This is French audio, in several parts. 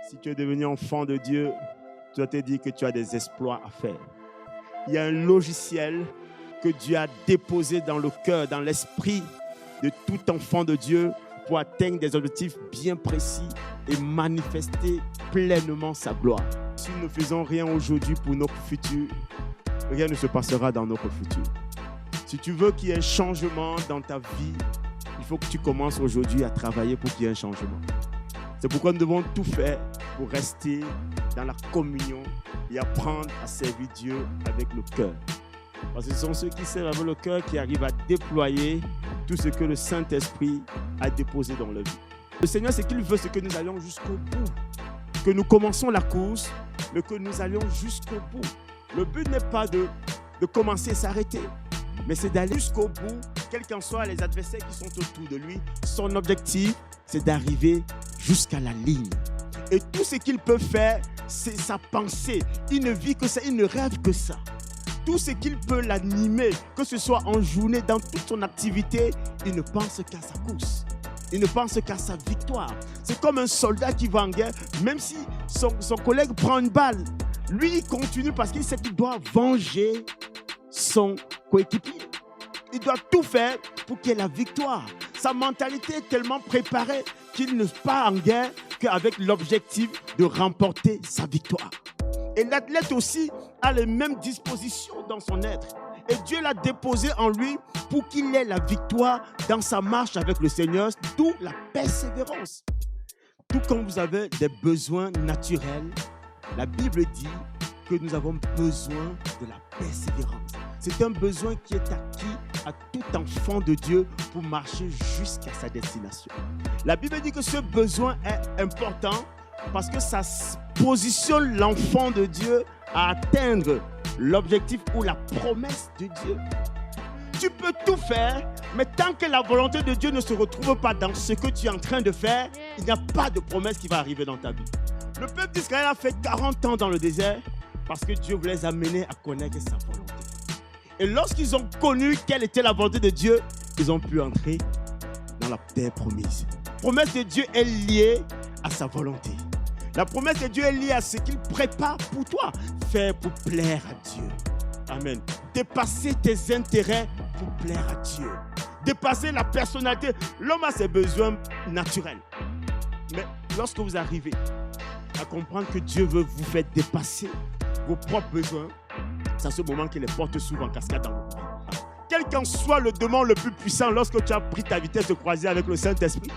Si tu es devenu enfant de Dieu, tu dois te dire que tu as des exploits à faire. Il y a un logiciel que Dieu a déposé dans le cœur, dans l'esprit de tout enfant de Dieu pour atteindre des objectifs bien précis et manifester pleinement sa gloire. Si nous ne faisons rien aujourd'hui pour notre futur, rien ne se passera dans notre futur. Si tu veux qu'il y ait un changement dans ta vie, il faut que tu commences aujourd'hui à travailler pour qu'il y ait un changement. C'est pourquoi nous devons tout faire pour rester dans la communion et apprendre à servir Dieu avec le cœur. Parce que ce sont ceux qui servent avec le cœur qui arrivent à déployer tout ce que le Saint-Esprit a déposé dans leur vie. Le Seigneur, ce qu'il veut, c'est que nous allions jusqu'au bout. Que nous commençons la course, mais que nous allions jusqu'au bout. Le but n'est pas de commencer et s'arrêter, mais c'est d'aller jusqu'au bout, quels qu'en soient les adversaires qui sont autour de lui. Son objectif, c'est d'arriver jusqu'à la ligne. Et tout ce qu'il peut faire, c'est sa pensée. Il ne vit que ça, il ne rêve que ça. Tout ce qu'il peut l'animer, que ce soit en journée, dans toute son activité, il ne pense qu'à sa course. Il ne pense qu'à sa victoire. C'est comme un soldat qui va en guerre, même si son collègue prend une balle. Lui, il continue parce qu'il sait qu'il doit venger son coéquipier. Il doit tout faire pour qu'il y ait la victoire. Sa mentalité est tellement préparée qu'il ne part en guerre qu'avec l'objectif de remporter sa victoire. Et l'athlète aussi a les mêmes dispositions dans son être. Et Dieu l'a déposé en lui pour qu'il ait la victoire dans sa marche avec le Seigneur, d'où la persévérance. Tout comme vous avez des besoins naturels, la Bible dit que nous avons besoin de la persévérance. C'est un besoin qui est acquis à tout enfant de Dieu pour marcher jusqu'à sa destination. La Bible dit que ce besoin est important parce que ça positionne l'enfant de Dieu à atteindre l'objectif ou la promesse de Dieu. Tu peux tout faire, mais tant que la volonté de Dieu ne se retrouve pas dans ce que tu es en train de faire, il n'y a pas de promesse qui va arriver dans ta vie. Le peuple d'Israël a fait 40 ans dans le désert parce que Dieu voulait les amener à connaître sa volonté. Et lorsqu'ils ont connu quelle était la volonté de Dieu, ils ont pu entrer dans la terre promise. La promesse de Dieu est liée à sa volonté. La promesse de Dieu est liée à ce qu'il prépare pour toi. Faire pour plaire à Dieu. Amen. Dépasser tes intérêts pour plaire à Dieu. Dépasser la personnalité. L'homme a ses besoins naturels. Mais lorsque vous arrivez à comprendre que Dieu veut vous faire dépasser vos propres besoins, c'est à ce moment que les portes s'ouvrent en cascade dans votre vie. Quel qu'en soit le démon le plus puissant, lorsque tu as pris ta vitesse de croisière avec le Saint-Esprit,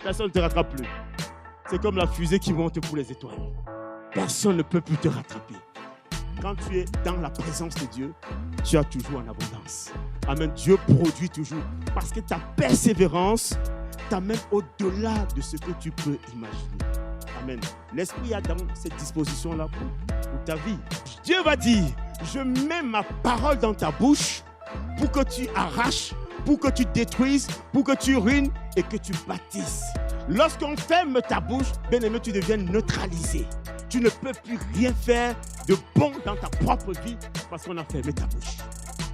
personne ne te rattrape plus. C'est comme la fusée qui monte pour les étoiles. Personne ne peut plus te rattraper. Quand tu es dans la présence de Dieu, tu as toujours en abondance. Amen. Dieu produit toujours. Parce que ta persévérance t'amène au-delà de ce que tu peux imaginer. Amen. L'Esprit a dans cette disposition-là pour ta vie. Dieu va dire, je mets ma parole dans ta bouche pour que tu arraches, pour que tu détruises, pour que tu ruines et que tu bâtisses. Lorsqu'on ferme ta bouche, bien-aimé, tu deviens neutralisé. Tu ne peux plus rien faire de bon dans ta propre vie parce qu'on a fermé ta bouche.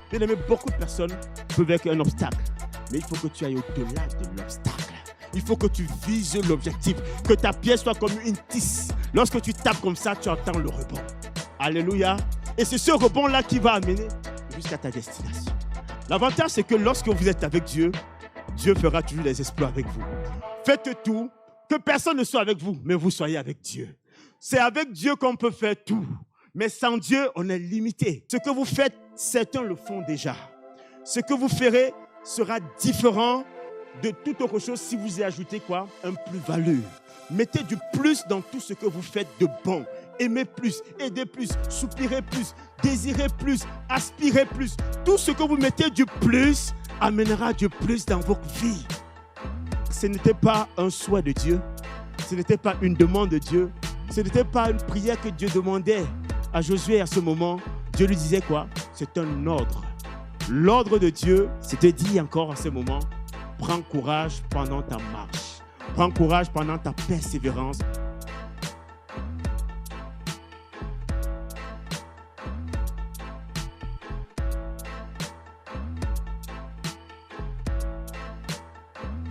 Bien-aimé, beaucoup de personnes peuvent être un obstacle, mais il faut que tu ailles au-delà de l'obstacle. Il faut que tu vises l'objectif, que ta pierre soit comme une tisse. Lorsque tu tapes comme ça, tu entends le rebond. Alléluia. Et c'est ce rebond-là qui va amener jusqu'à ta destination. L'avantage, c'est que lorsque vous êtes avec Dieu, Dieu fera toujours des exploits avec vous. Faites tout, que personne ne soit avec vous, mais vous soyez avec Dieu. C'est avec Dieu qu'on peut faire tout. Mais sans Dieu, on est limité. Ce que vous faites, certains le font déjà. Ce que vous ferez sera différent de toute autre chose si vous y ajoutez quoi? Un plus-value. Mettez du plus dans tout ce que vous faites de bon. Aimez plus, aidez plus, soupirez plus, désirez plus, aspirez plus. Tout ce que vous mettez du plus amènera du plus dans votre vie. Ce n'était pas un souhait de Dieu. Ce n'était pas une demande de Dieu. Ce n'était pas une prière que Dieu demandait à Josué à ce moment. Dieu lui disait quoi? C'est un ordre. L'ordre de Dieu, c'était dit encore à ce moment, prends courage pendant ta marche. Prends courage pendant ta persévérance